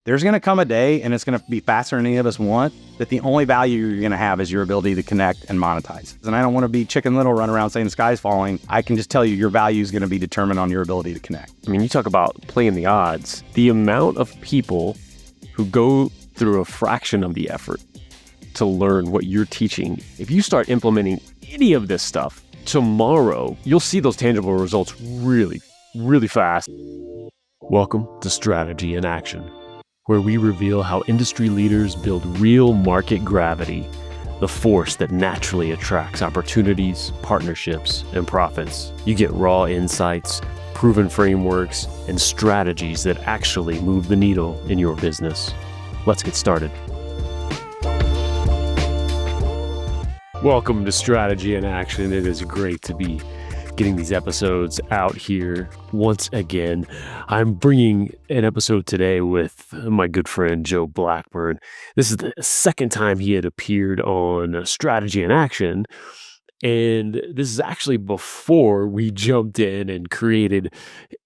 there's going to come a day, and it's going to be faster than any of us want, that the only value you're going to have is your ability to connect and monetize. And I don't want to be Chicken Little run around saying the sky's falling. I can just tell you your value is going to be determined on your ability to connect. I mean, you talk about playing the odds. The amount of people who go through a fraction of the effort to learn what you're teaching, if you start implementing any of this stuff tomorrow, you'll see those tangible results really, really fast. Welcome to Strategy in Action, where we reveal how industry leaders build real market gravity, the force that naturally attracts opportunities, partnerships, and profits. You get raw insights, proven frameworks, and strategies that actually move the needle in your business. Let's get started. Welcome to Strategy in Action. It is great to be getting these episodes out here once again. I'm bringing an episode today with my good friend, Joe Blackburn. This is the second time he had appeared on Strategy in Action. And this is actually before we jumped in and created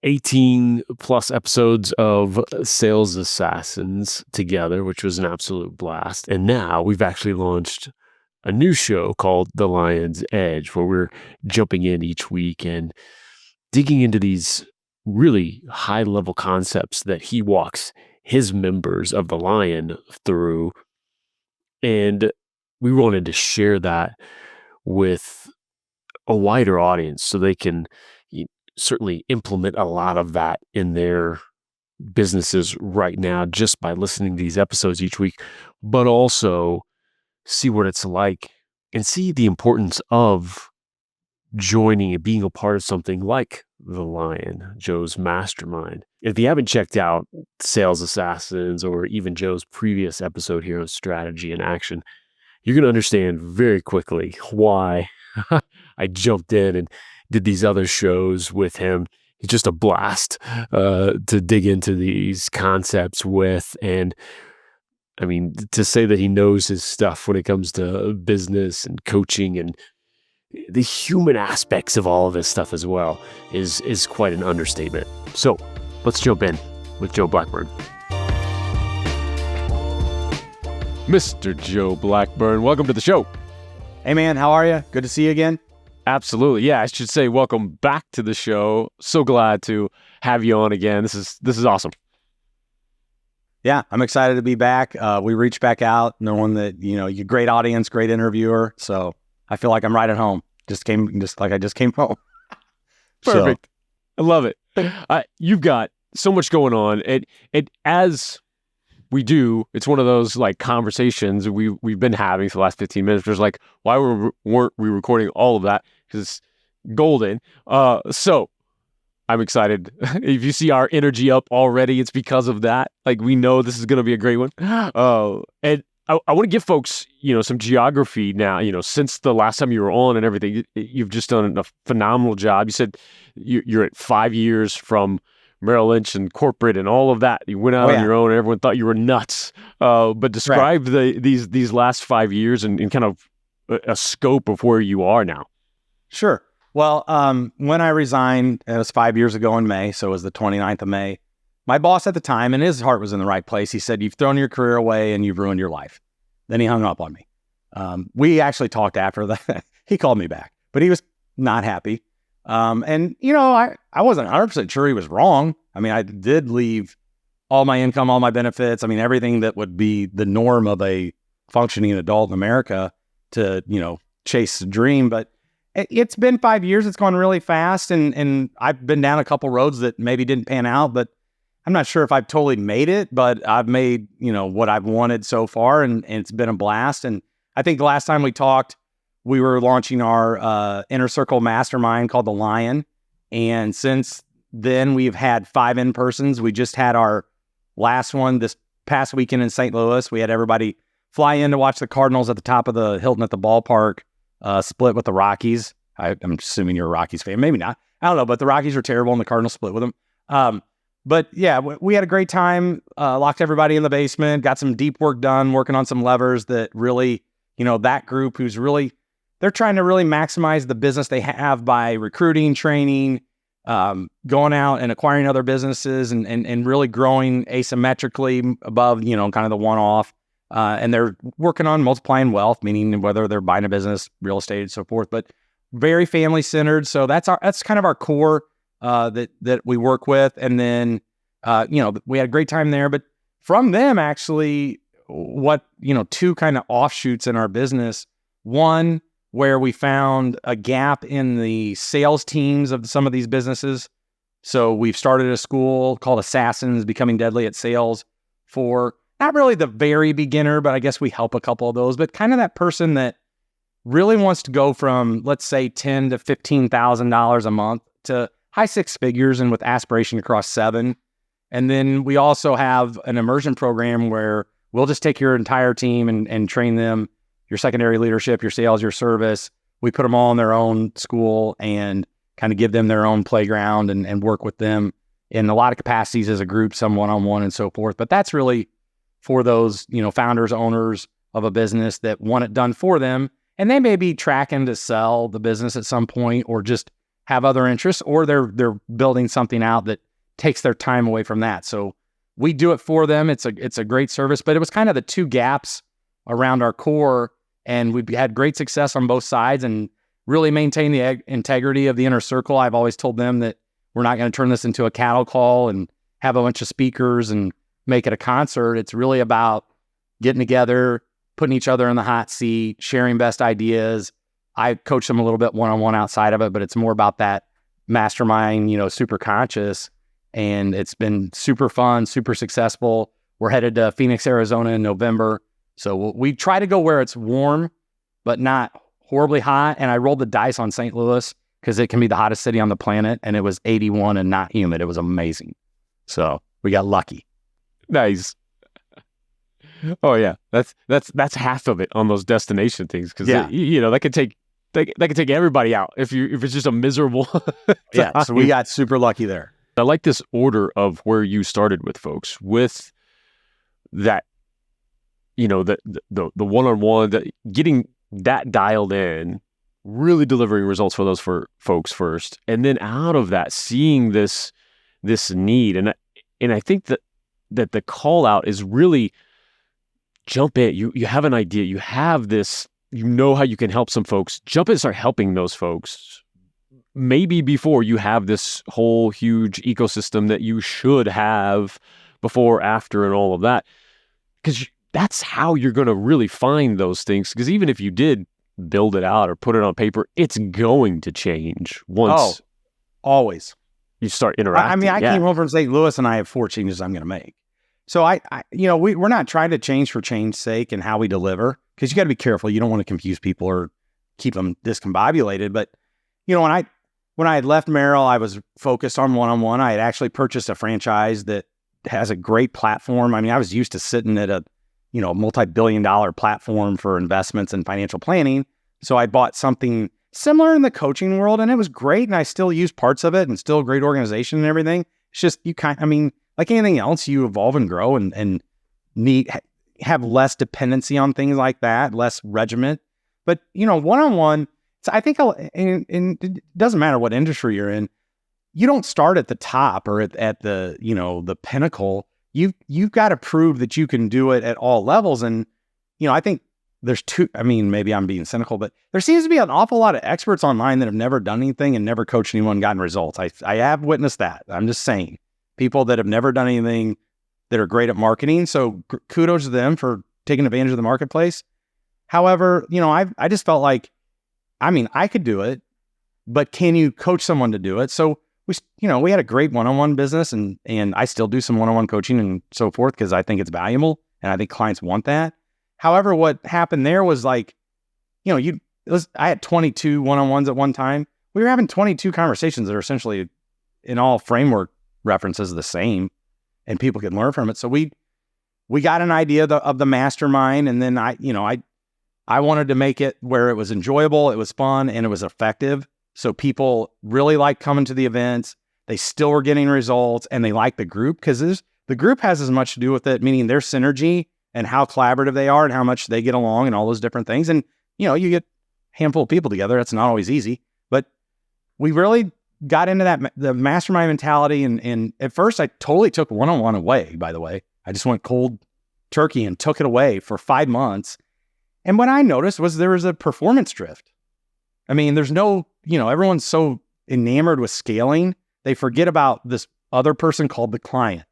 18 plus episodes of Sales Assassins together, which was an absolute blast. And now we've actually launched a new show called The Lion's Edge, where we're jumping in each week and digging into these really high-level concepts that he walks his members of the Lion through. And we wanted to share that with a wider audience so they can certainly implement a lot of that in their businesses right now just by listening to these episodes each week, but also see what it's like and see the importance of joining and being a part of something like the Lion, Joe's mastermind. If you haven't checked out Sales Assassins or even Joe's previous episode here on Strategy in Action, you're going to understand very quickly why I jumped in and did these other shows with him. It's just a blast to dig into these concepts with. And I mean, to say that he knows his stuff when it comes to business and coaching and the human aspects of all of this stuff as well is quite an understatement. So let's jump in with Joe Blackburn. Mr. Joe Blackburn, welcome to the show. Hey man, how are you? Good to see you again. Absolutely. Yeah, I should say welcome back to the show. So glad to have you on again. This is awesome. Yeah, I'm excited to be back. We reached back out knowing that, you're a great audience, great interviewer. So I feel like I'm right at home. Just like I just came home. Perfect. So. I love it. You've got so much going on. And as we do, it's one of those like conversations we've been having for the last 15 minutes. There's like, why weren't we recording all of that? Because it's golden. So I'm excited. If you see our energy up already, it's because of that. Like, we know this is going to be a great one. And I want to give folks, some geography now, since the last time you were on and everything. You've just done a phenomenal job. You said you're at 5 years from Merrill Lynch and corporate and all of that. You went out on your own and everyone thought you were nuts. But describe these last 5 years and kind of a scope of where you are now. Sure. Well, when I resigned, it was 5 years ago in May, so it was the 29th of May. My boss at the time, and his heart was in the right place, he said, "You've thrown your career away and you've ruined your life." Then he hung up on me. We actually talked after that. He called me back, but he was not happy. I wasn't 100% sure he was wrong. I mean, I did leave all my income, all my benefits. I mean, everything that would be the norm of a functioning adult in America to, chase a dream. But it's been 5 years. It's gone really fast. And I've been down a couple roads that maybe didn't pan out, but I'm not sure if I've totally made it, but I've made, what I've wanted so far. And it's been a blast. And I think the last time we talked, we were launching our inner circle mastermind called The Lion. And since then, we've had 5 in-persons. We just had our last one this past weekend in St. Louis. We had everybody fly in to watch the Cardinals at the top of the Hilton at the ballpark, split with the Rockies. I'm assuming you're a Rockies fan. Maybe not. I don't know, but the Rockies are terrible and the Cardinals split with them. But yeah, we had a great time, locked everybody in the basement, got some deep work done, working on some levers that really, that group who's really, they're trying to really maximize the business they have by recruiting, training, going out and acquiring other businesses and really growing asymmetrically above, kind of the one-off. And they're working on multiplying wealth, meaning whether they're buying a business, real estate, and so forth, but very family-centered. So that's kind of our core that we work with. And then, we had a great time there. But from them, actually, two kind of offshoots in our business. One, where we found a gap in the sales teams of some of these businesses. So we've started a school called Assassins, Becoming Deadly at Sales, for not really the very beginner, but I guess we help a couple of those, but kind of that person that really wants to go from, let's say, $10,000 to $15,000 a month to high six figures and with aspiration to cross seven. And then we also have an immersion program where we'll just take your entire team and train them, your secondary leadership, your sales, your service. We put them all in their own school and kind of give them their own playground and work with them in a lot of capacities as a group, some one-on-one and so forth. But that's really for those, founders, owners of a business that want it done for them. And they may be tracking to sell the business at some point or just have other interests, or they're building something out that takes their time away from that. So we do it for them. It's a great service, but it was kind of the two gaps around our core. And we've had great success on both sides and really maintain the integrity of the inner circle. I've always told them that we're not going to turn this into a cattle call and have a bunch of speakers and make it a concert. It's really about getting together, putting each other in the hot seat, sharing best ideas. I coach them a little bit one-on-one outside of it, but it's more about that mastermind, super conscious. And it's been super fun, super successful. We're headed to Phoenix, Arizona in November. So we try to go where it's warm, but not horribly hot. And I rolled the dice on St. Louis because it can be the hottest city on the planet. And it was 81 and not humid. It was amazing. So we got lucky. Nice. Oh yeah, that's half of it on those destination things, because that could take everybody out if it's just a miserable. Yeah, so we got super lucky there. I like this order of where you started with folks, with that, the one-on-one, getting that dialed in, really delivering results for those folks first, and then out of that seeing this need, and I think that the call out is really jump in. You have an idea, you have this, how you can help some folks, jump in and start helping those folks. Maybe before you have this whole huge ecosystem that you should have before, after, and all of that, because that's how you're going to really find those things. Because even if you did build it out or put it on paper, it's going to change once. Oh, always. You start interacting. I came home from St. Louis and I have 4 changes I'm going to make. So we're not trying to change for change's sake and how we deliver, because you got to be careful. You don't want to confuse people or keep them discombobulated. But when I had left Merrill, I was focused on one-on-one. I had actually purchased a franchise that has a great platform. I was used to sitting at a multi-billion-dollar platform for investments and financial planning. So I bought something similar in the coaching world, and it was great. And I still use parts of it, and still a great organization and everything. It's just like anything else, you evolve and grow and have less dependency on things like that, less regiment. But, one-on-one, so I think, and it doesn't matter what industry you're in, you don't start at the top or at the, the pinnacle. You've got to prove that you can do it at all levels. And, I think there's maybe I'm being cynical, but there seems to be an awful lot of experts online that have never done anything and never coached anyone, gotten results. I have witnessed that. I'm just saying. People that have never done anything that are great at marketing. So kudos to them for taking advantage of the marketplace. However, I just felt like, I could do it, but can you coach someone to do it? So we had a great one-on-one business, and I still do some one-on-one coaching and so forth, because I think it's valuable and I think clients want that. However, what happened there was I had 22 one-on-ones at one time. We were having 22 conversations that are essentially in all framework references the same, and people could learn from it. So we got an idea of the mastermind, and then I wanted to make it where it was enjoyable, it was fun, and it was effective. So people really liked coming to the events. They still were getting results, and they liked the group, because the group has as much to do with it, meaning their synergy and how collaborative they are and how much they get along and all those different things. And, you get a handful of people together. That's not always easy, but we really got into the mastermind mentality. And at first I totally took one-on-one away, by the way. I just went cold turkey and took it away for 5 months. And what I noticed was there was a performance drift. I mean, there's no, everyone's so enamored with scaling, they forget about this other person called the client.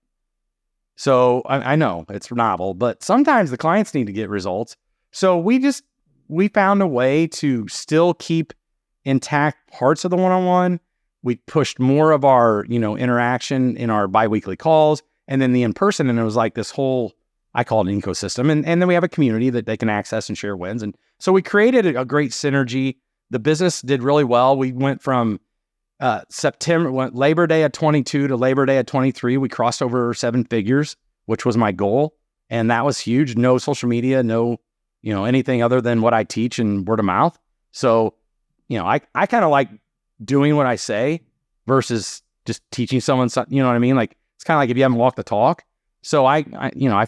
So I know it's novel, but sometimes the clients need to get results. So we found a way to still keep intact parts of the one-on-one. We pushed more of our, interaction in our biweekly calls and then the in-person. And it was like this whole, I call it an ecosystem. And then we have a community that they can access and share wins. And so we created a great synergy. The business did really well. We went from Labor Day of 22 to Labor Day of 23. We crossed over 7 figures, which was my goal. And that was huge. No social media, no, anything other than what I teach and word of mouth. So, I kind of like doing what I say versus just teaching someone something, you know what I mean? Like, it's kind of like if you haven't walked the talk. So I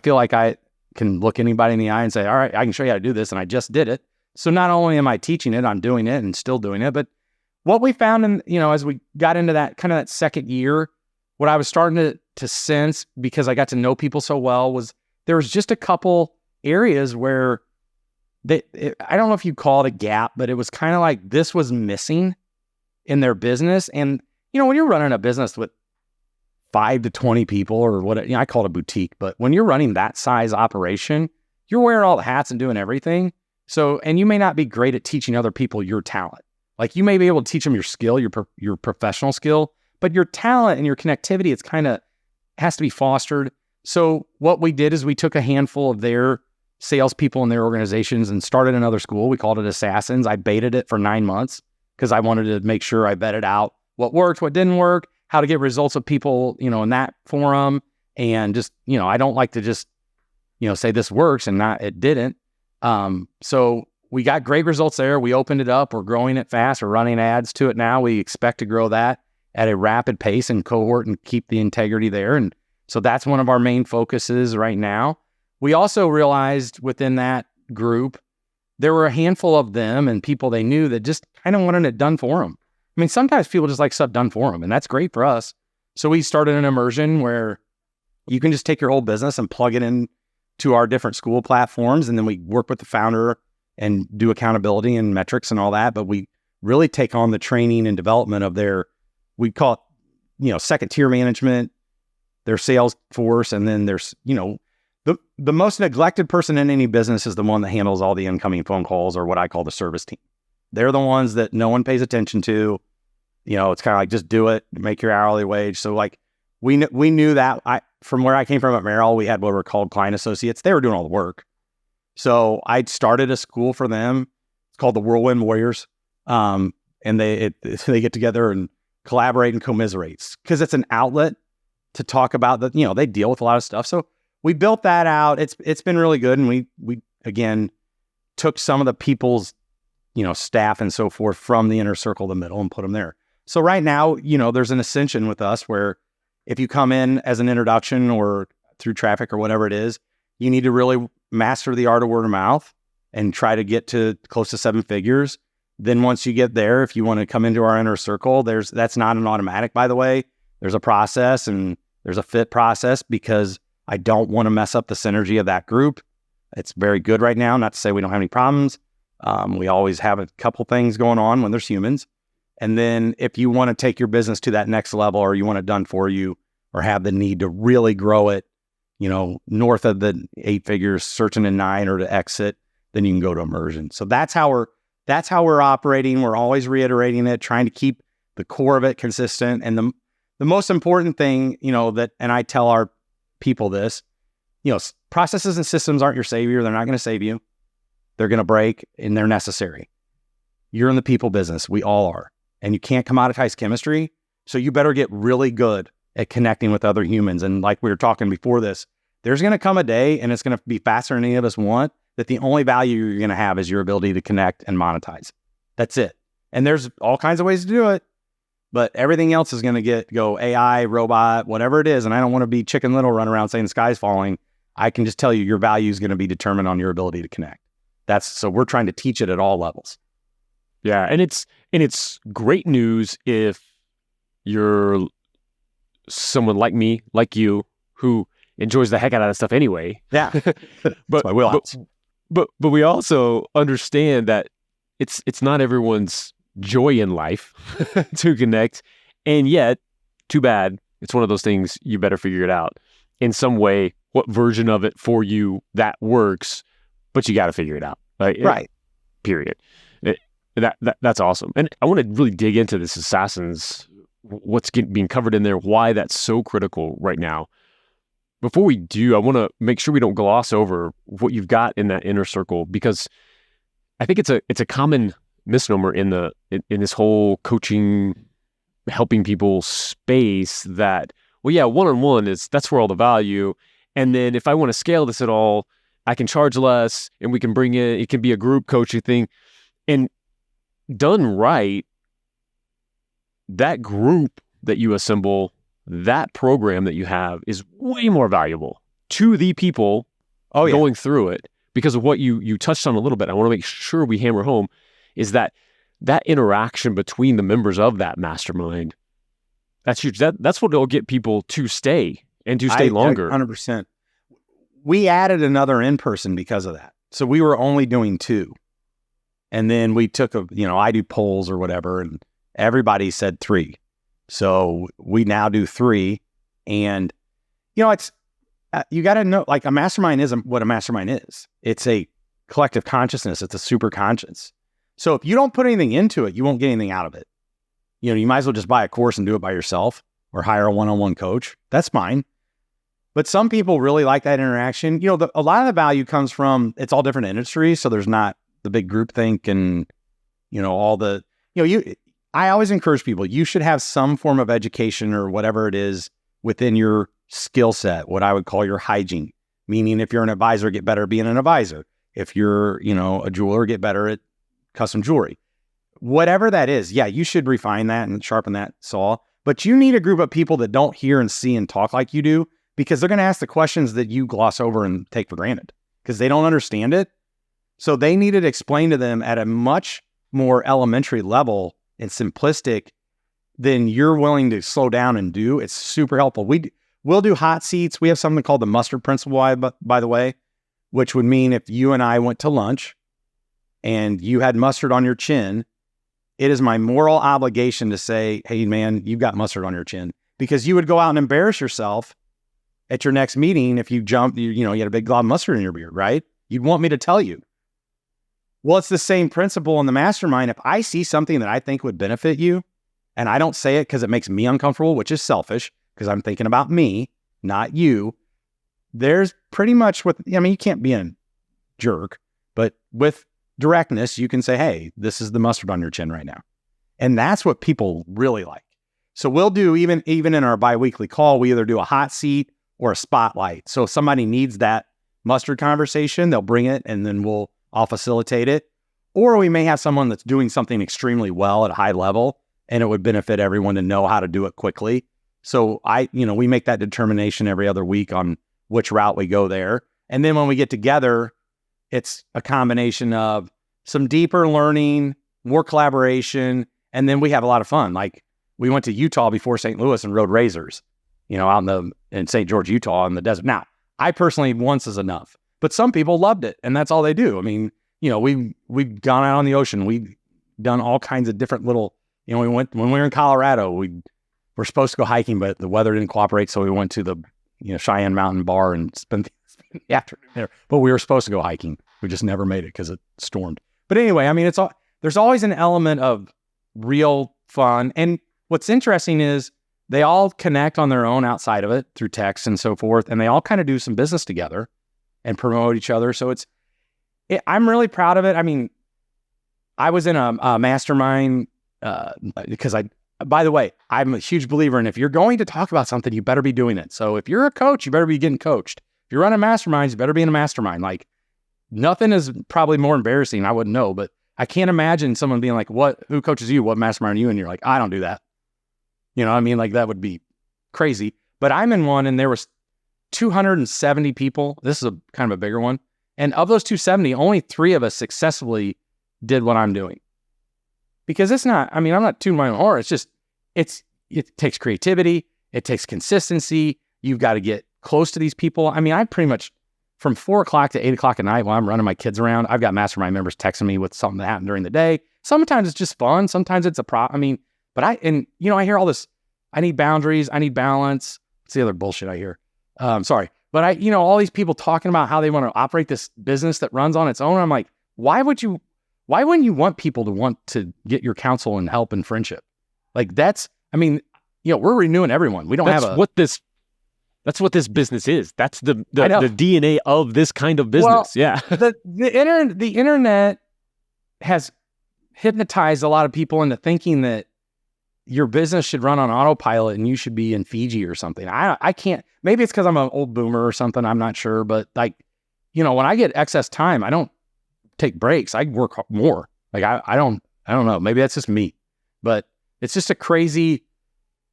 feel like I can look anybody in the eye and say, all right, I can show you how to do this. And I just did it. So not only am I teaching it, I'm doing it and still doing it. But what we found as we got into that kind of that second year, what I was starting to sense, because I got to know people so well, was there was just a couple areas where I don't know if you call it a gap, but it was kind of like this was missing in their business. And, when you're running a business with 5 to 20 people or what, I call it a boutique, but when you're running that size operation, you're wearing all the hats and doing everything. So, and you may not be great at teaching other people your talent. Like you may be able to teach them your skill, your professional skill, but your talent and your connectivity, it's kind of has to be fostered. So what we did is we took a handful of their salespeople in their organizations and started another school. We called it Assassins. I baited it for 9 months because I wanted to make sure I vetted out what worked, what didn't work, how to get results of people, in that forum. And just, I don't like to just, say this works and it didn't. So we got great results there. We opened it up. We're growing it fast. We're running ads to it now. We expect to grow that at a rapid pace and cohort and keep the integrity there. And so that's one of our main focuses right now. We also realized within that group, there were a handful of them and people they knew that just kind of wanted it done for them. I mean, sometimes people just like stuff done for them, and that's great for us. So we started an immersion where you can just take your whole business and plug it in to our different school platforms. And then we work with the founder and do accountability and metrics and all that. But we really take on the training and development of we call it, second tier management, their sales force. And then there's, the most neglected person in any business is the one that handles all the incoming phone calls, or what I call the service team. They're the ones that no one pays attention to. It's kind of like, just do it, make your hourly wage. So like we knew that from where I came from at Merrill, we had what were called client associates. They were doing all the work. So I started a school for them. It's called the Whirlwind Warriors. And they get together and collaborate and commiserate because it's an outlet to talk about they deal with a lot of stuff. So we built that out. It's been really good. And we again took some of the people's, staff and so forth from the inner circle, the middle, and put them there. So right now, there's an ascension with us where if you come in as an introduction or through traffic or whatever it is, you need to really master the art of word of mouth and try to get to close to 7 figures. Then once you get there, if you want to come into our inner circle, that's not an automatic, by the way. There's a process and there's a fit process because I don't want to mess up the synergy of that group. It's very good right now. Not to say we don't have any problems. We always have a couple things going on when there's humans. And then if you want to take your business to that next level, or you want it done for you, or have the need to really grow it, north of the 8 figures, searching in 9 or to exit, then you can go to immersion. So that's how we're operating. We're always reiterating it, trying to keep the core of it consistent. And the most important thing, and I tell our people this, processes and systems aren't your savior. They're not going to save you. They're going to break, and they're necessary. You're in the people business. We all are. And you can't commoditize chemistry. So you better get really good at connecting with other humans. And like we were talking before this, there's going to come a day, and it's going to be faster than any of us want, that the only value you're going to have is your ability to connect and monetize. That's it. And there's all kinds of ways to do it, but everything else is going to go AI, robot, whatever it is. And I don't want to be Chicken Little run around saying the sky's falling. I can just tell you your value is going to be determined on your ability to connect. So we're trying to teach it at all levels. Yeah. And it's great news if you're someone like me, like you, who enjoys the heck out of that stuff anyway. Yeah. but my wheelhouse. But we also understand that it's not everyone's joy in life to connect, and yet, too bad. It's one of those things you better figure it out in some way. What version of it for you that works, but you got to figure it out. Right. Period. That's awesome, and I want to really dig into this assassins. What's being covered in there? Why that's so critical right now. Before we do, I want to make sure we don't gloss over what you've got in that inner circle, because I think it's a common misnomer in this whole coaching, helping people space that, well, yeah, one-on-one that's where all the value. And then if I want to scale this at all, I can charge less and we can bring it can be a group coaching thing. And done right, that group that you assemble, that program that you have is way more valuable to the people going through it, because of what you touched on a little bit. I want to make sure we hammer home is that interaction between the members of that mastermind. That's huge. That's what will get people to stay and to stay longer. 100%. We added another in-person because of that. So we were only doing 2. And then we took I do polls or whatever, and everybody said 3. So we now do 3. And, it's, you got to know, like, a mastermind isn't what a mastermind is. It's a collective consciousness. It's a super conscience. So if you don't put anything into it, you won't get anything out of it. You might as well just buy a course and do it by yourself, or hire a one-on-one coach. That's fine. But some people really like that interaction. A lot of the value comes from, it's all different industries. So there's not the big group think and, all the, I always encourage people, you should have some form of education or whatever it is within your skill set, what I would call your hygiene. Meaning, if you're an advisor, get better at being an advisor. If you're, a jeweler, get better at custom jewelry. Whatever that is, yeah, you should refine that and sharpen that saw. But you need a group of people that don't hear and see and talk like you do, because they're going to ask the questions that you gloss over and take for granted because they don't understand it. So they need it explained to them at a much more elementary level and simplistic than you're willing to slow down and do. It's super helpful. We'll do hot seats. We have something called the mustard principle, by the way, which would mean if you and I went to lunch and you had mustard on your chin, it is my moral obligation to say, hey, man, you've got mustard on your chin, because you would go out and embarrass yourself at your next meeting if you had a big glob of mustard in your beard, right? You'd want me to tell you. Well, it's the same principle in the mastermind. If I see something that I think would benefit you, and I don't say it because it makes me uncomfortable, which is selfish, because I'm thinking about me, not you, there's pretty much you can't be a jerk, but with directness, you can say, hey, this is the mustard on your chin right now. And that's what people really like. So we'll do, even in our biweekly call, we either do a hot seat or a spotlight. So if somebody needs that mustard conversation, they'll bring it and then I'll facilitate it. Or we may have someone that's doing something extremely well at a high level, and it would benefit everyone to know how to do it quickly. So we make that determination every other week on which route we go there. And then when we get together, it's a combination of some deeper learning, more collaboration, and then we have a lot of fun. Like, we went to Utah before St. Louis and rode razors, out in St. George, Utah, in the desert. Now, I personally, once is enough, but some people loved it, and that's all they do. I mean, we've gone out on the ocean. We've done all kinds of different little, we went, when we were in Colorado, we were supposed to go hiking, but the weather didn't cooperate. So we went to the, Cheyenne Mountain Bar and spent the afternoon there, but we were supposed to go hiking. We just never made it because it stormed. But anyway, I mean, there's always an element of real fun. And what's interesting is they all connect on their own outside of it through text and so forth. And they all kind of do some business together and promote each other. So I'm really proud of it. I mean, I was in a mastermind because by the way, I'm a huge believer in, if you're going to talk about something, you better be doing it. So if you're a coach, you better be getting coached. If you're running masterminds, you better be in a mastermind. Like, nothing is probably more embarrassing. I wouldn't know, but I can't imagine someone being like, who coaches you? What mastermind are you? And you're like, I don't do that. You know what I mean? Like, that would be crazy. But I'm in one, and there was 270 people. This is a kind of a bigger one. And of those 270, only 3 of us successfully did what I'm doing. Because it's not, I'm not tooting my own horn. It's just, it takes creativity. It takes consistency. You've got to get close to these people. I mean, I pretty much from 4 o'clock to 8 o'clock at night while I'm running my kids around, I've got mastermind members texting me with something that happened during the day. Sometimes it's just fun. Sometimes it's but I hear all this, I need boundaries. I need balance. It's the other bullshit I hear. Sorry. But all these people talking about how they want to operate this business that runs on its own. I'm like, why wouldn't you want people to want to get your counsel and help and friendship? Like we're renewing everyone. We don't That's what this business is. That's the DNA of this kind of business. Well, the internet has hypnotized a lot of people into thinking that your business should run on autopilot and you should be in Fiji or something. I can't. Maybe it's because I'm an old boomer or something. I'm not sure. But when I get excess time, I don't take breaks. I work more. Like I don't know. Maybe that's just me. But it's just a crazy.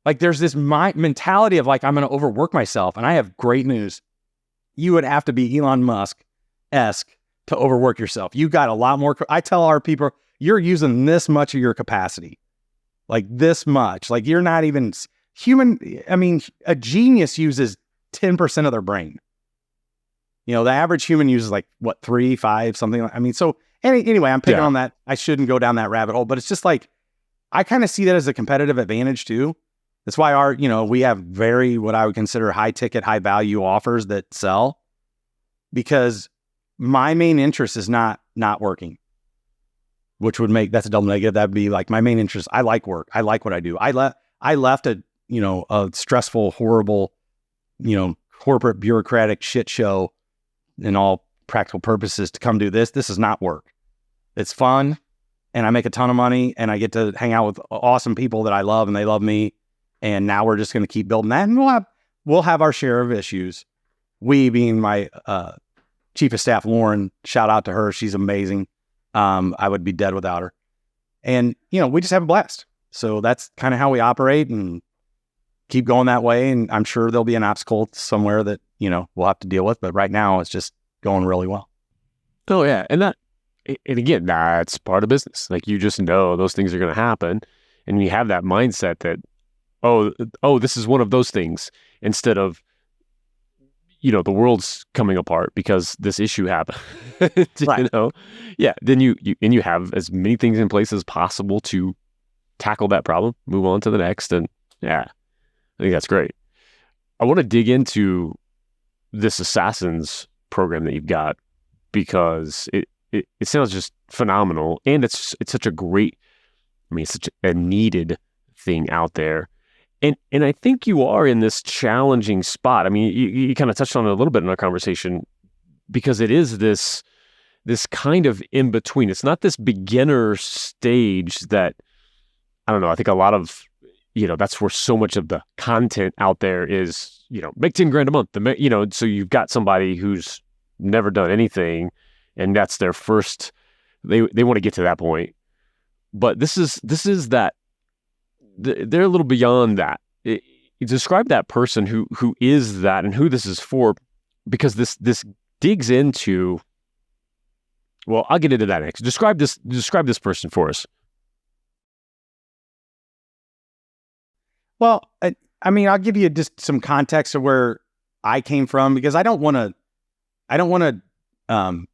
There's this mentality of I'm going to overwork myself. And I have great news. You would have to be Elon Musk-esque to overwork yourself. You got a lot more. I tell our people, you're using this much of your capacity. This much. You're not even human. I mean, a genius uses 10% of their brain. The average human uses 3, 5, something. So anyway, I'm picking on that. I shouldn't go down that rabbit hole, but it's just I kind of see that as a competitive advantage too. That's why we have very, what I would consider high ticket, high value offers that sell, because my main interest is not working, which would that's a double negative. That'd be my main interest. I like work. I like what I do. I left a stressful, horrible, corporate bureaucratic shit show in all practical purposes to come do this. This is not work. It's fun. And I make a ton of money and I get to hang out with awesome people that I love and they love me. And now we're just going to keep building that, and we'll have our share of issues. We being my chief of staff, Lauren, shout out to her. She's amazing. I would be dead without her. And, we just have a blast. So that's kind of how we operate and keep going that way. And I'm sure there'll be an obstacle somewhere that, we'll have to deal with. But right now it's just going really well. Oh, yeah. And again, that's part of business. You just know those things are going to happen. And you have that mindset that, oh, this is one of those things, instead of, the world's coming apart because this issue happened. Right. Yeah. Then you have as many things in place as possible to tackle that problem, move on to the next. And yeah, I think that's great. I want to dig into this Assassins program that you've got, because it sounds just phenomenal. And it's such a great, it's such a needed thing out there. And I think you are in this challenging spot. You kind of touched on it a little bit in our conversation, because it is this kind of in between. It's not this beginner stage that, I don't know, I think a lot of, that's where so much of the content out there is, make 10 grand a month, so you've got somebody who's never done anything and that's their first, they want to get to that point. But this is that, they're a little beyond that. Describe that person who is that and who this is for, because this digs into. Well, I'll get into that next. Describe this person for us. Well, I'll give you just some context of where I came from, because I don't want to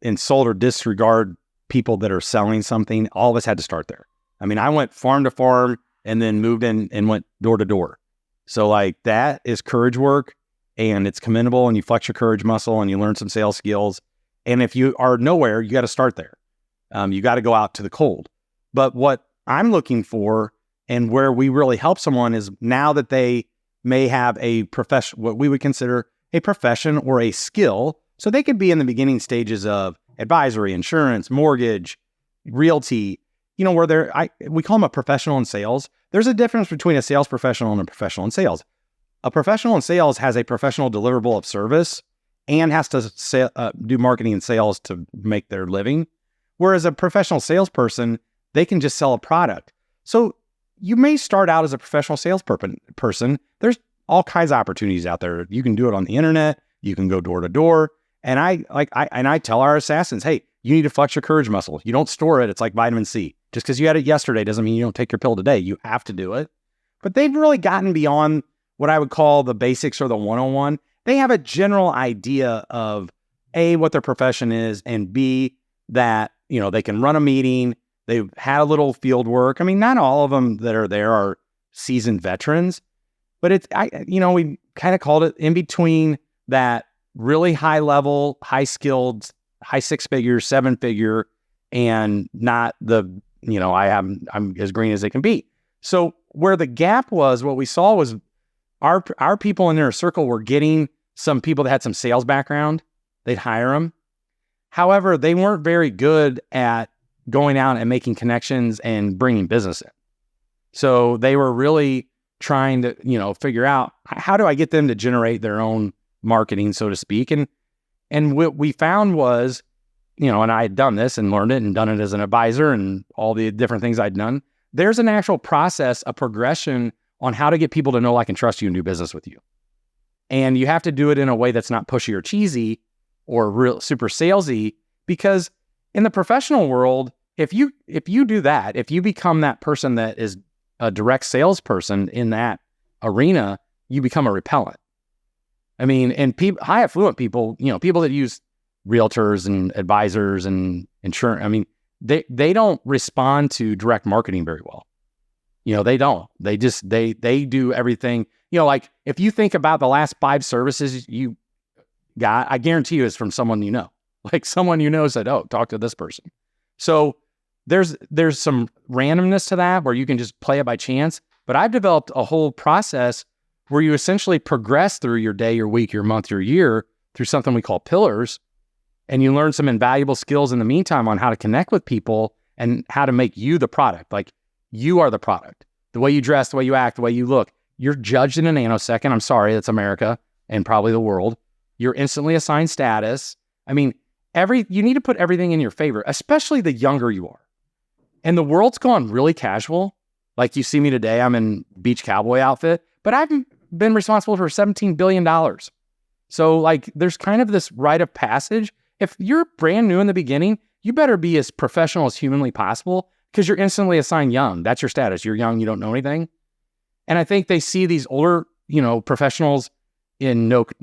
insult or disregard people that are selling something. All of us had to start there. I went farm to farm and then moved in and went door to door. So that is courage work, and it's commendable, and you flex your courage muscle and you learn some sales skills. And if you are nowhere, you got to start there. You got to go out to the cold. But what I'm looking for, and where we really help someone, is now that they may have a profession, what we would consider a profession or a skill. So they could be in the beginning stages of advisory, insurance, mortgage, realty, where we call them a professional in sales. There's a difference between a sales professional and a professional in sales. A professional in sales has a professional deliverable of service and has to do marketing and sales to make their living. Whereas a professional salesperson, they can just sell a product. So you may start out as a professional salesperson. There's all kinds of opportunities out there. You can do it on the internet. You can go door to door. And I tell our assassins, hey, you need to flex your courage muscle. You don't store it. It's like vitamin C. Just because you had it yesterday doesn't mean you don't take your pill today. You have to do it. but they've really gotten beyond what I would call the basics or the one-on-one. They have a general idea of A, what their profession is, and B, that, they can run a meeting. They've had a little field work. I mean, not all of them that are there are seasoned veterans, but we kind of called it in between that really high level, high skilled, high 6-figure, 7-figure, and not the, I'm as green as they can be. So where the gap was, what we saw was our people in their circle were getting some people that had some sales background. They'd hire them. However, they weren't very good at going out and making connections and bringing business in. So they were really trying to, figure out, how do I get them to generate their own marketing, so to speak? And what we found was, and I had done this and learned it and done it as an advisor and all the different things I'd done. There's an actual process, a progression on how to get people to know, like, and trust you and do business with you. And you have to do it in a way that's not pushy or cheesy or real super salesy, because in the professional world, if you do that, if you become that person that is a direct salesperson in that arena, you become a repellent. I mean, and high affluent people, people that use realtors and advisors and insurance, I mean, they don't respond to direct marketing very well. They don't. They just, they do everything. Like, if you think about the last 5 services you got, I guarantee you it's from someone like someone said, oh, talk to this person. So there's some randomness to that where you can just play it by chance. But I've developed a whole process where you essentially progress through your day, your week, your month, your year through something we call pillars. And you learn some invaluable skills in the meantime on how to connect with people and how to make you the product. Like, you are the product. The way you dress, the way you act, the way you look, you're judged in a nanosecond. I'm sorry, that's America and probably the world. You're instantly assigned status. I mean, you need to put everything in your favor, especially the younger you are. And the world's gone really casual. Like, you see me today, I'm in beach cowboy outfit, but I've been responsible for $17 billion. So, like, there's kind of this rite of passage. If you're brand new in the beginning, you better be as professional as humanly possible, because you're instantly assigned young. That's your status. You're young, you don't know anything. And I think they see these older, professionals they don't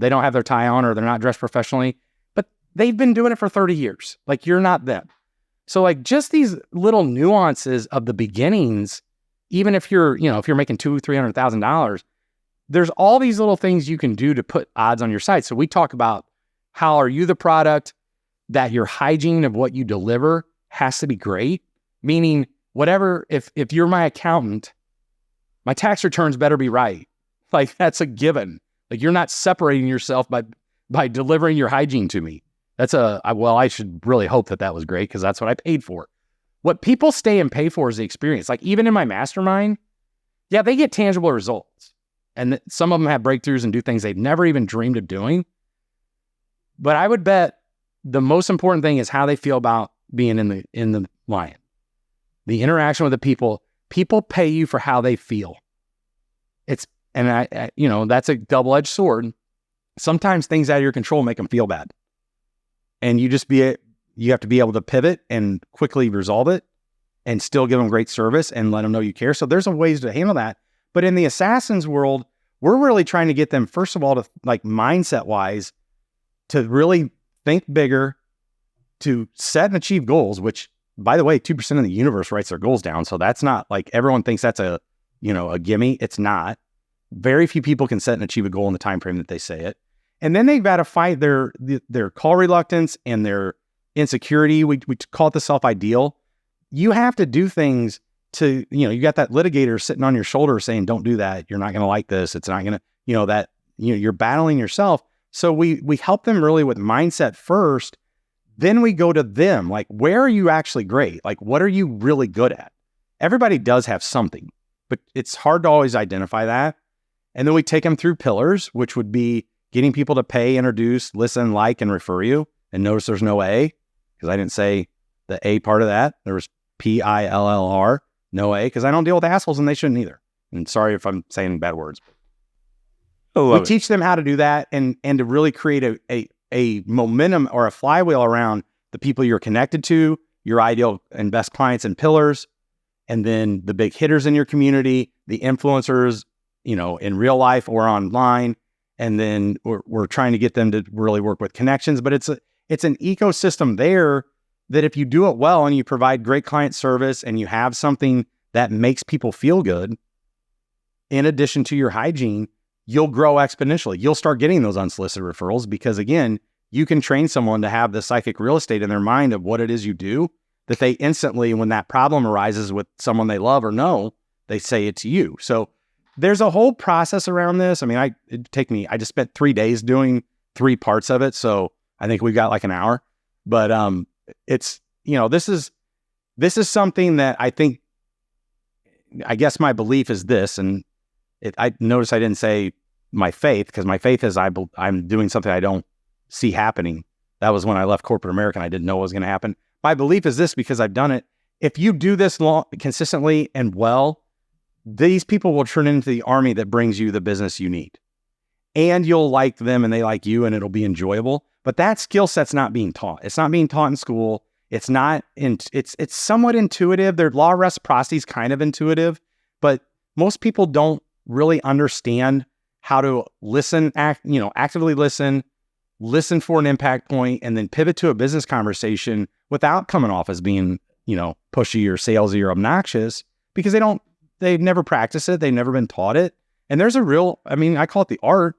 have their tie on, or they're not dressed professionally, but they've been doing it for 30 years. Like, you're not them. So, like, just these little nuances of the beginnings, even if you're making $200,000-$300,000, there's all these little things you can do to put odds on your side. So we talk about, how are you the product, that your hygiene of what you deliver has to be great. Meaning, whatever, if you're my accountant, my tax returns better be right. Like, that's a given. Like, you're not separating yourself by delivering your hygiene to me. I should really hope that was great, because that's what I paid for. What people stay and pay for is the experience. Like, even in my mastermind, yeah, they get tangible results. And some of them have breakthroughs and do things they've never even dreamed of doing. But I would bet the most important thing is how they feel about being in the lion. The interaction with the people. People pay you for how they feel. That's a double-edged sword. Sometimes things out of your control make them feel bad. And you have to be able to pivot and quickly resolve it and still give them great service and let them know you care. So there's some ways to handle that. But in the assassins world, we're really trying to get them, first of all, to, like, mindset-wise, to really think bigger, to set and achieve goals, which, by the way, 2% of the universe writes their goals down. So that's not like everyone thinks that's a gimme. It's not. Very few people can set and achieve a goal in the time frame that they say it. And then they've got to fight their call reluctance and their insecurity. We call it the self-ideal. You have to do things to, you got that litigator sitting on your shoulder saying, don't do that. You're not going to like this. It's not going to, you're battling yourself. So we help them really with mindset first. Then we go to them. Like, where are you actually great? Like, what are you really good at? Everybody does have something, but it's hard to always identify that. And then we take them through pillars, which would be getting people to pay, introduce, listen, like, and refer you. And notice there's no A, because I didn't say the A part of that. There was PILLR, no A, because I don't deal with assholes and they shouldn't either. And sorry if I'm saying bad words. We teach them how to do that and to really create a momentum or a flywheel around the people you're connected to, your ideal and best clients and pillars. and then the big hitters in your community, the influencers, in real life or online. And then we're trying to get them to really work with connections, but it's an ecosystem there that if you do it well and you provide great client service and you have something that makes people feel good, in addition to your hygiene, you'll grow exponentially. You'll start getting those unsolicited referrals because, again, you can train someone to have the psychic real estate in their mind of what it is you do, that they instantly, when that problem arises with someone they love or know, they say it to you. So there's a whole process around this. I mean, I just spent 3 days doing 3 parts of it. So I think we've got like an hour, but it's, this is something that I guess my belief is this, and I notice I didn't say my faith, because my faith is I'm doing something I don't see happening. That was when I left corporate America and I didn't know what was going to happen. My belief is this, because I've done it. If you do this consistently and well, these people will turn into the army that brings you the business you need. And you'll like them and they like you, and it'll be enjoyable. But that skill set's not being taught. It's not being taught in school. It's somewhat intuitive. Their law of reciprocity is kind of intuitive, but most people don't really understand how to listen, actively listen for an impact point, and then pivot to a business conversation without coming off as being, pushy or salesy or obnoxious, because they've never practiced it. They've never been taught it. And there's I call it the art.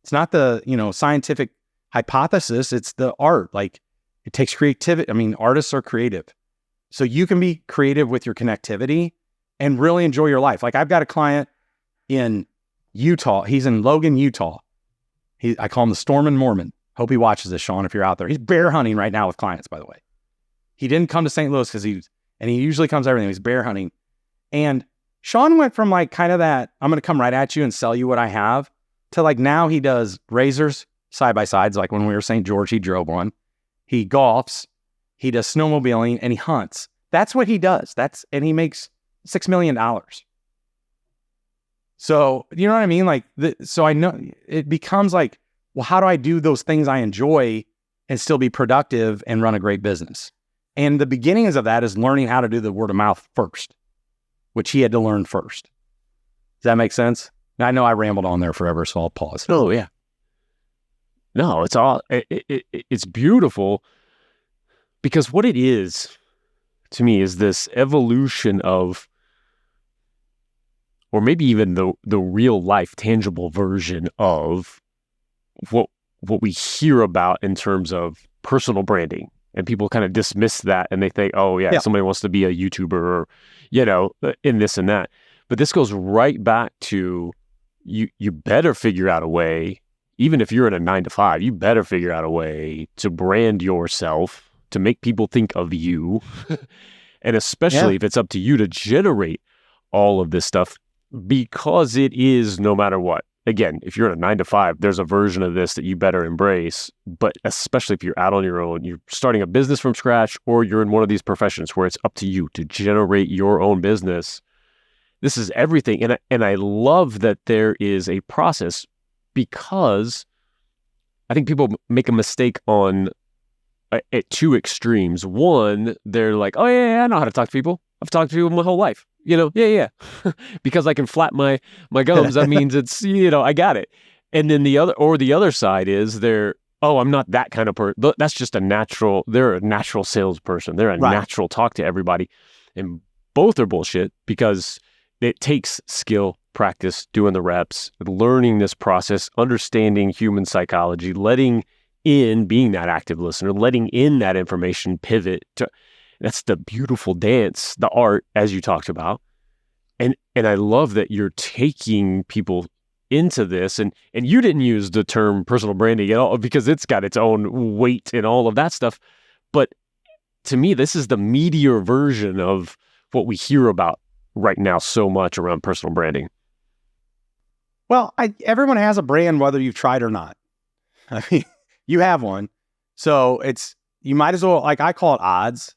It's not the, scientific hypothesis. It's the art. Like, it takes creativity. Artists are creative. So you can be creative with your connectivity and really enjoy your life. Like, I've got a client in Utah. He's in Logan, Utah. I call him the Stormin' Mormon. Hope he watches this, Sean, if you're out there. He's bear hunting right now with clients, by the way. He didn't come to St. Louis he usually comes to everything. He's bear hunting. And Sean went from like kind of that, I'm going to come right at you and sell you what I have, to like now he does razors, side-by-sides. Like when we were St. George, he drove one. He golfs, he does snowmobiling, and he hunts. That's what he does. And he makes $6 million. So, you know what I mean? Like, so I know it becomes like, well, how do I do those things I enjoy and still be productive and run a great business? And the beginnings of that is learning how to do the word of mouth first, which he had to learn first. Does that make sense? I know I rambled on there forever, so I'll pause. Oh, yeah. No, it's beautiful, because what it is to me is this evolution of, or maybe even the real life tangible version of what we hear about in terms of personal branding. And people kind of dismiss that and they think, oh yeah, somebody wants to be a YouTuber or, in this and that. But this goes right back to you better figure out a way, even if you're in a 9-to-5, you better figure out a way to brand yourself, to make people think of you. And especially if it's up to you to generate all of this stuff, because it is, no matter what. Again, if you're in a 9-to-5, there's a version of this that you better embrace. But especially if you're out on your own, you're starting a business from scratch, or you're in one of these professions where it's up to you to generate your own business. This is everything. And I love that there is a process, because I think people make a mistake at 2 extremes. One, they're like, oh yeah, I know how to talk to people. I've talked to people my whole life. Because I can flap my gums, that means it's, I got it. And then the other side is I'm not that kind of person. That's just they're a natural salesperson. They're a natural talk to everybody. And both are bullshit, because it takes skill, practice, doing the reps, learning this process, understanding human psychology, being that active listener, letting in that information, pivot to. That's the beautiful dance, the art, as you talked about. And I love that you're taking people into this, and you didn't use the term personal branding at all, because it's got its own weight and all of that stuff. But to me, this is the meatier version of what we hear about right now so much around personal branding. Well, everyone has a brand, whether you've tried or not. I mean, you have one. So you might as well, like I call it odds.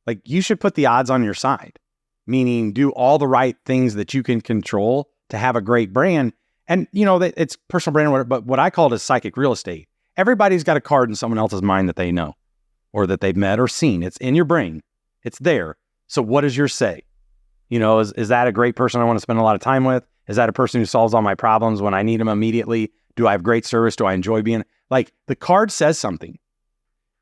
Like, you should put the odds on your side, meaning do all the right things that you can control to have a great brand. And, it's personal brand, but what I call it is psychic real estate. Everybody's got a card in someone else's mind that they know, or that they've met or seen. It's in your brain. It's there. So what does yours say? Is that a great person I want to spend a lot of time with? Is that a person who solves all my problems when I need them immediately? Do I have great service? Do I enjoy being like, the card says something.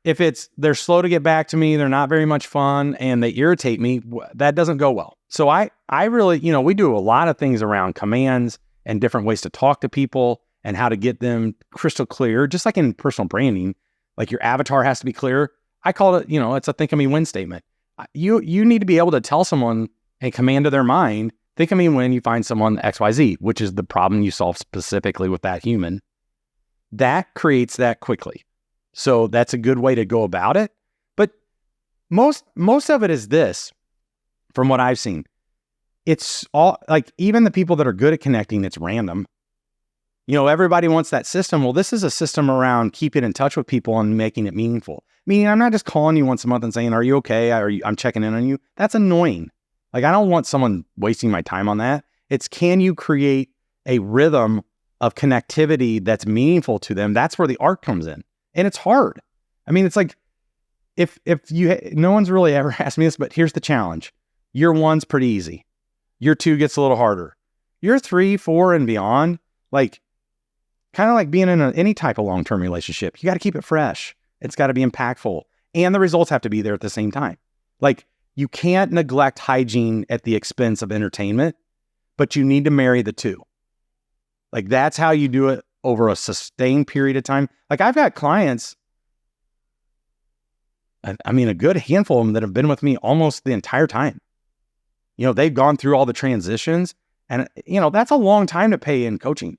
If they're slow to get back to me, they're not very much fun, and they irritate me, that doesn't go well. So I really, we do a lot of things around commands and different ways to talk to people and how to get them crystal clear, just like in personal branding. Like your avatar has to be clear. I call it, it's a think of me when statement. You need to be able to tell someone and command to their mind, think of me when you find someone XYZ, which is the problem you solve specifically with that human. That creates that quickly. So that's a good way to go about it. But most of it is this, from what I've seen. It's all like, even the people that are good at connecting, it's random. Everybody wants that system. Well, this is a system around keeping in touch with people and making it meaningful. Meaning, I'm not just calling you once a month and saying, are you okay? I'm checking in on you. That's annoying. Like, I don't want someone wasting my time on that. It's, can you create a rhythm of connectivity that's meaningful to them? That's where the art comes in. And it's hard. I mean, it's like, no one's really ever asked me this, but here's the challenge. Year 1's pretty easy. Year 2 gets a little harder. Year 3, 4, and beyond, like, kind of like being in any type of long-term relationship, you got to keep it fresh. It's got to be impactful. And the results have to be there at the same time. Like, you can't neglect hygiene at the expense of entertainment, but you need to marry the two. Like, that's how you do it over a sustained period of time. Like, I've got clients, I mean, a good handful of them that have been with me almost the entire time. They've gone through all the transitions, and, that's a long time to pay in coaching.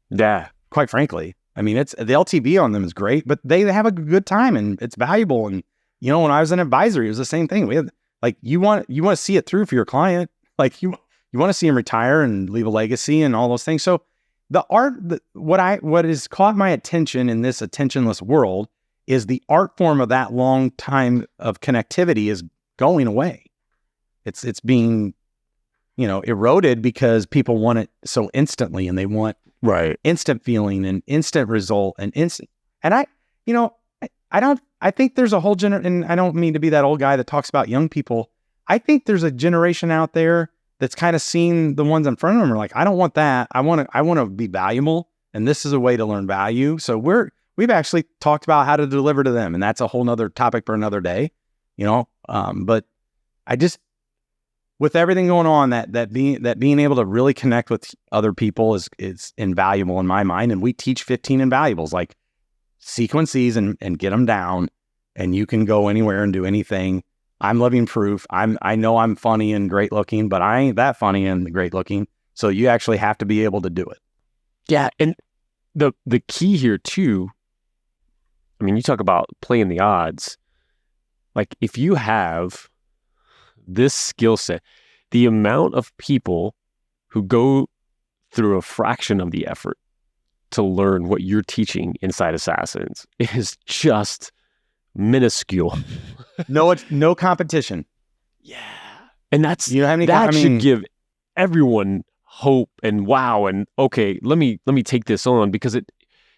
Yeah. Quite frankly. I mean, it's the LTV on them is great, but they have a good time and it's valuable. And, when I was an advisory, it was the same thing. We had, like, you want to see it through for your client. Like, you want to see him retire and leave a legacy and all those things. So the art, what has caught my attention in this attentionless world is the art form of that long time of connectivity is going away. It's being, eroded because people want it so instantly, and they want instant feeling and instant result and instant. And I think there's a whole and I don't mean to be that old guy that talks about young people. I think there's a generation out there that's kind of seen the ones in front of them are like, I don't want that. I want to be valuable. And this is a way to learn value. So we've actually talked about how to deliver to them. And that's a whole nother topic for another day, but I just, with everything going on, that being able to really connect with other people is invaluable in my mind. And we teach 15 invaluables, like sequence these and get them down, and you can go anywhere and do anything. I'm living proof. I know I'm funny and great looking, but I ain't that funny and great looking. So you actually have to be able to do it. Yeah. And the key here too, I mean, you talk about playing the odds. Like, if you have this skill set, the amount of people who go through a fraction of the effort to learn what you're teaching inside Assassins is just minuscule. No competition. Yeah. And that's, that should give everyone hope and wow. And okay, let me take this on, because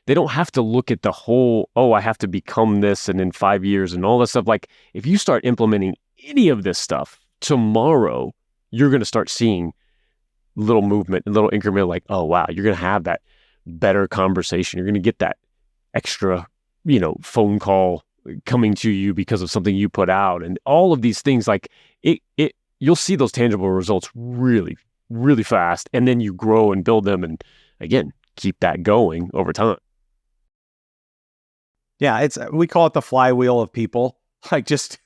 they don't have to look at the whole, I have to become this and in 5 years and all this stuff. Like, if you start implementing any of this stuff tomorrow, you're going to start seeing little movement, a little increment, like, oh, wow, you're going to have that better conversation. You're going to get that extra, phone call coming to you because of something you put out, and all of these things. Like, you'll see those tangible results really, really fast. And then you grow and build them, and again, keep that going over time. Yeah. We call it the flywheel of people. Like, just,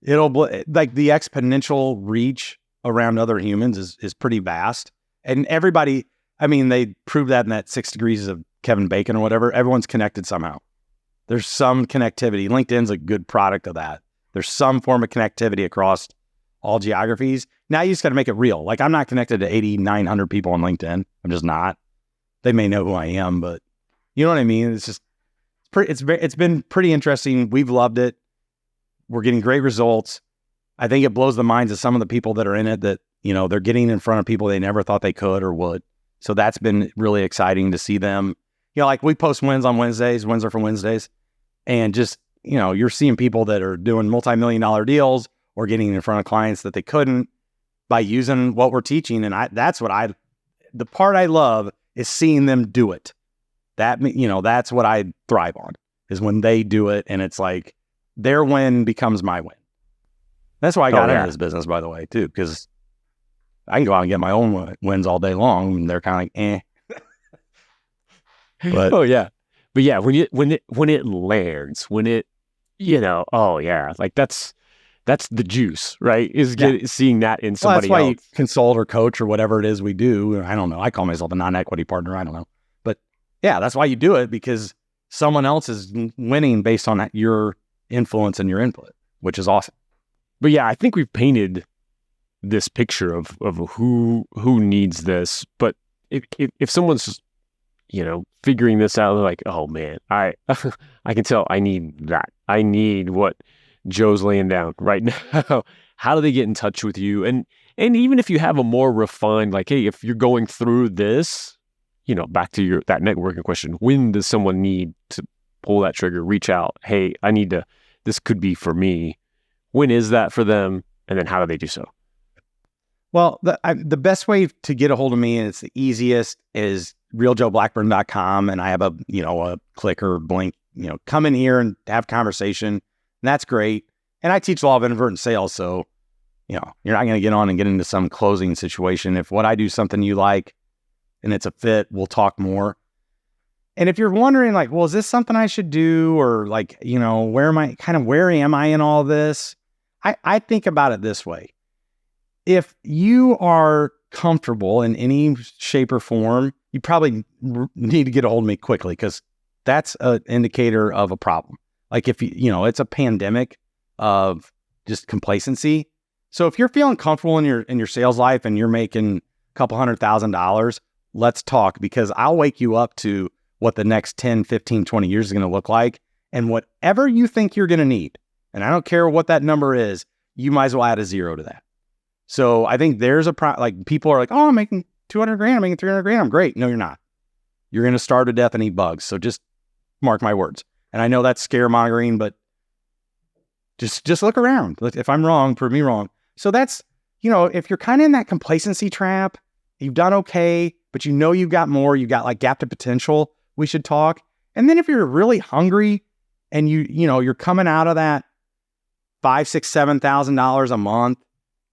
like, the exponential reach around other humans is pretty vast. And everybody, I mean, they proved that in that 6 degrees of Kevin Bacon or whatever. Everyone's connected somehow. There's some connectivity. LinkedIn's a good product of that. There's some form of connectivity across all geographies. Now you just got to make it real. Like, I'm not connected to 8,900 people on LinkedIn. I'm just not. They may know who I am, but you know what I mean? It's just, it's been pretty interesting. We've loved it. We're getting great results. I think it blows the minds of some of the people that are in it, that, they're getting in front of people they never thought they could or would. So that's been really exciting to see them. Like, we post wins on Wednesdays. Wins are for Wednesdays. And just, you're seeing people that are doing multi-million-dollar deals or getting in front of clients that they couldn't. by using what we're teaching. And the part I love is seeing them do it. That's what I thrive on, is when they do it and it's like their win becomes my win. That's why I got into this business, by the way, too, because I can go out and get my own wins all day long and they're kind of like, eh. But But yeah, when it lands, like that's the juice, right? Seeing that in somebody that's why else. you consult or coach or whatever it is we do. I don't know. I call myself a non-equity partner. I don't know. But yeah, that's why you do it, because someone else is winning based on your influence and your input, which is awesome. But yeah, I think we've painted this picture of who needs this. But if someone's figuring this out, they're like, oh man, I can tell I need that. I need what Joe's laying down right now. How do they get in touch with you? And even if you have a more refined, like, hey, if you're going through this, back to that networking question, when does someone need to pull that trigger, reach out? Hey, this could be for me. When is that for them? And then how do they do so? Well, the best way to get a hold of me, and it's the easiest, is realjoeblackburn.com. And I have a click or blink, come in here and have conversation. And that's great. And I teach a lot of inadvertent sales. So, you're not going to get on and get into some closing situation. If what I do is something you like and it's a fit, we'll talk more. And if you're wondering like, well, is this something I should do? Or like, where am I in all this? I think about it this way. If you are comfortable in any shape or form, you probably need to get a hold of me quickly, because that's an indicator of a problem. Like if it's a pandemic of just complacency. So if you're feeling comfortable in your sales life and you're making a couple $100,000, let's talk, because I'll wake you up to what the next 10, 15, 20 years is going to look like. And whatever you think you're going to need, and I don't care what that number is, you might as well add a zero to that. So I think there's like people are like, oh, I'm making 200 grand, I'm making 300 grand. I'm great. No, you're not. You're going to starve to death and eat bugs. So just mark my words. And I know that's scaremongering, but just look around. If I'm wrong, prove me wrong. So that's, if you're kind of in that complacency trap, you've done okay, but you've got more, you've got like gap to potential, we should talk. And then if you're really hungry and you're coming out of that $5,000, $6,000, $7,000 a month,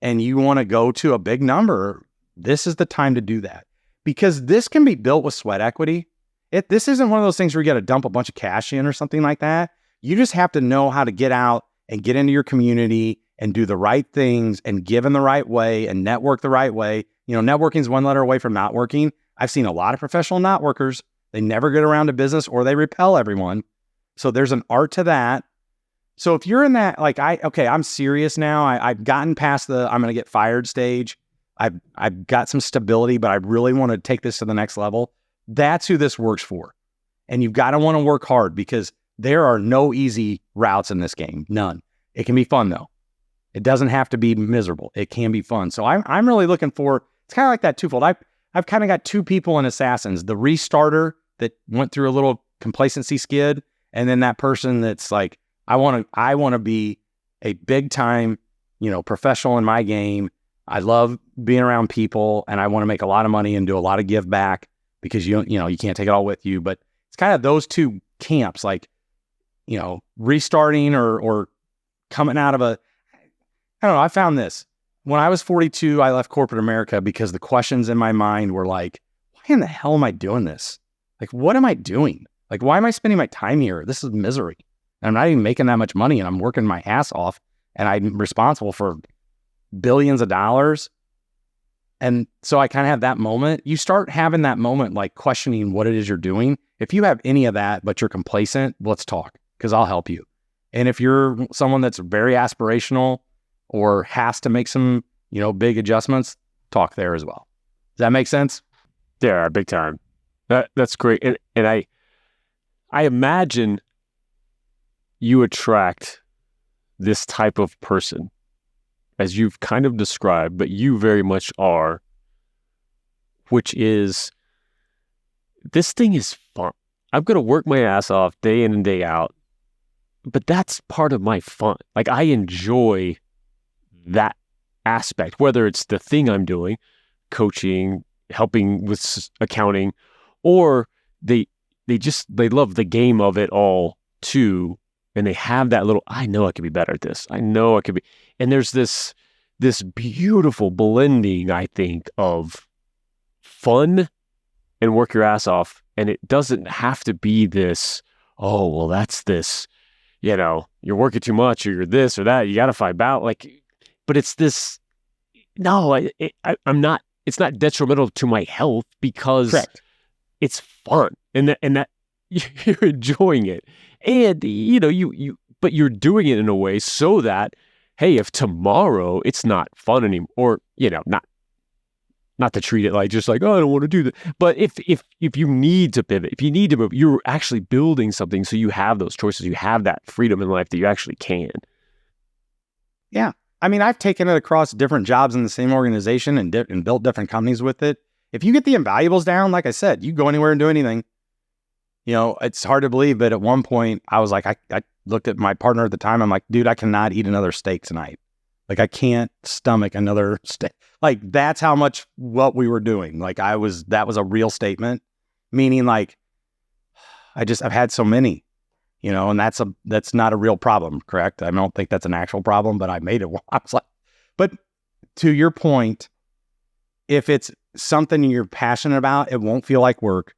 and you want to go to a big number, this is the time to do that, because this can be built with sweat equity. This isn't one of those things where you got to dump a bunch of cash in or something like that. You just have to know how to get out and get into your community and do the right things and give in the right way and network the right way. Networking is one letter away from not working. I've seen a lot of professional not workers. They never get around to business, or they repel everyone. So there's an art to that. So if you're in that, like, I'm serious now. I've gotten past the I'm going to get fired stage. I've got some stability, but I really want to take this to the next level. That's who this works for. And you've got to want to work hard, because there are no easy routes in this game. None. It can be fun though. It doesn't have to be miserable. It can be fun. So I'm really looking for, it's kind of like that twofold. I've kind of got two people in Assassins, the restarter that went through a little complacency skid, and then that person that's like, I want to be a big time, professional in my game. I love being around people, and I want to make a lot of money and do a lot of give back, because you can't take it all with you. But it's kind of those two camps, like, restarting or coming out of I don't know. I found this when I was 42, I left corporate America because the questions in my mind were like, why in the hell am I doing this? Like, what am I doing? Like, why am I spending my time here? This is misery. And I'm not even making that much money, and I'm working my ass off, and I'm responsible for billions of dollars. And so I kind of have that moment. You start having that moment, like questioning what it is you're doing. If you have any of that, but you're complacent, let's talk, because I'll help you. And if you're someone that's very aspirational or has to make some, big adjustments, talk there as well. Does that make sense? Yeah, big time. That's great. And I imagine you attract this type of person, as you've kind of described, but you very much are, which is, this thing is fun. I'm going to work my ass off day in and day out, but that's part of my fun. Like, I enjoy that aspect, whether it's the thing I'm doing, coaching, helping with accounting, or they love the game of it all too. And they have that little, I know I could be better at this. I know I could be. And there's this beautiful blending, I think, of fun and work your ass off. And it doesn't have to be this, oh, well, that's this, you're working too much or you're this or that. You got to fight out. But it's this, no, I'm not, it's not detrimental to my health because Correct. It's fun and that you're enjoying it. And, but you're doing it in a way so that, hey, if tomorrow it's not fun anymore, or, not to treat it like just like, oh, I don't want to do that. But if you need to pivot, if you need to move, you're actually building something. So you have those choices. You have that freedom in life that you actually can. Yeah. I mean, I've taken it across different jobs in the same organization and built different companies with it. If you get the invaluables down, like I said, you go anywhere and do anything. It's hard to believe, but at one point I was like, I looked at my partner at the time. I'm like, dude, I cannot eat another steak tonight. Like, I can't stomach another steak. Like, that's how much what we were doing. Like, that was a real statement, meaning like, I've had so many, and that's not a real problem, correct? I don't think that's an actual problem, but I made it. I was like, but to your point, if it's something you're passionate about, it won't feel like work.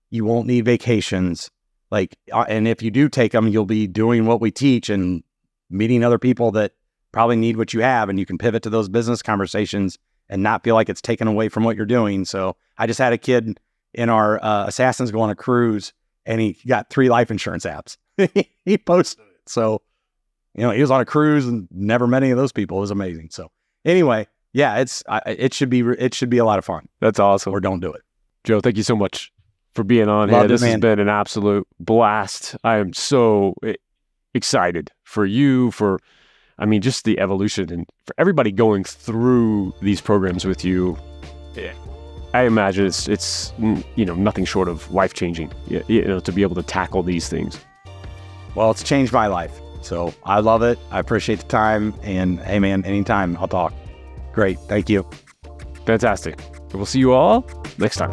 You won't need vacations. And if you do take them, you'll be doing what we teach and meeting other people that probably need what you have, and you can pivot to those business conversations and not feel like it's taken away from what you're doing. So I just had a kid in our Assassins go on a cruise, and he got 3 life insurance apps. He posted it. So, he was on a cruise and never met any of those people. It was amazing. So anyway, yeah, it should be a lot of fun. That's awesome. Or don't do it. Joe, thank you so much for being on here. This has been an absolute blast. I am so excited for you, just the evolution, and for everybody going through these programs with you. I imagine it's nothing short of life-changing, to be able to tackle these things. Well, it's changed my life. So I love it. I appreciate the time. And hey, man, anytime I'll talk. Great. Thank you. Fantastic. We'll see you all next time.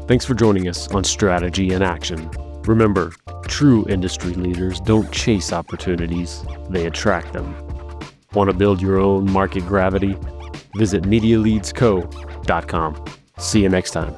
Thanks for joining us on Strategy in Action. Remember, true industry leaders don't chase opportunities, they attract them. Want to build your own market gravity? Visit MediaLeadsCo.com. See you next time.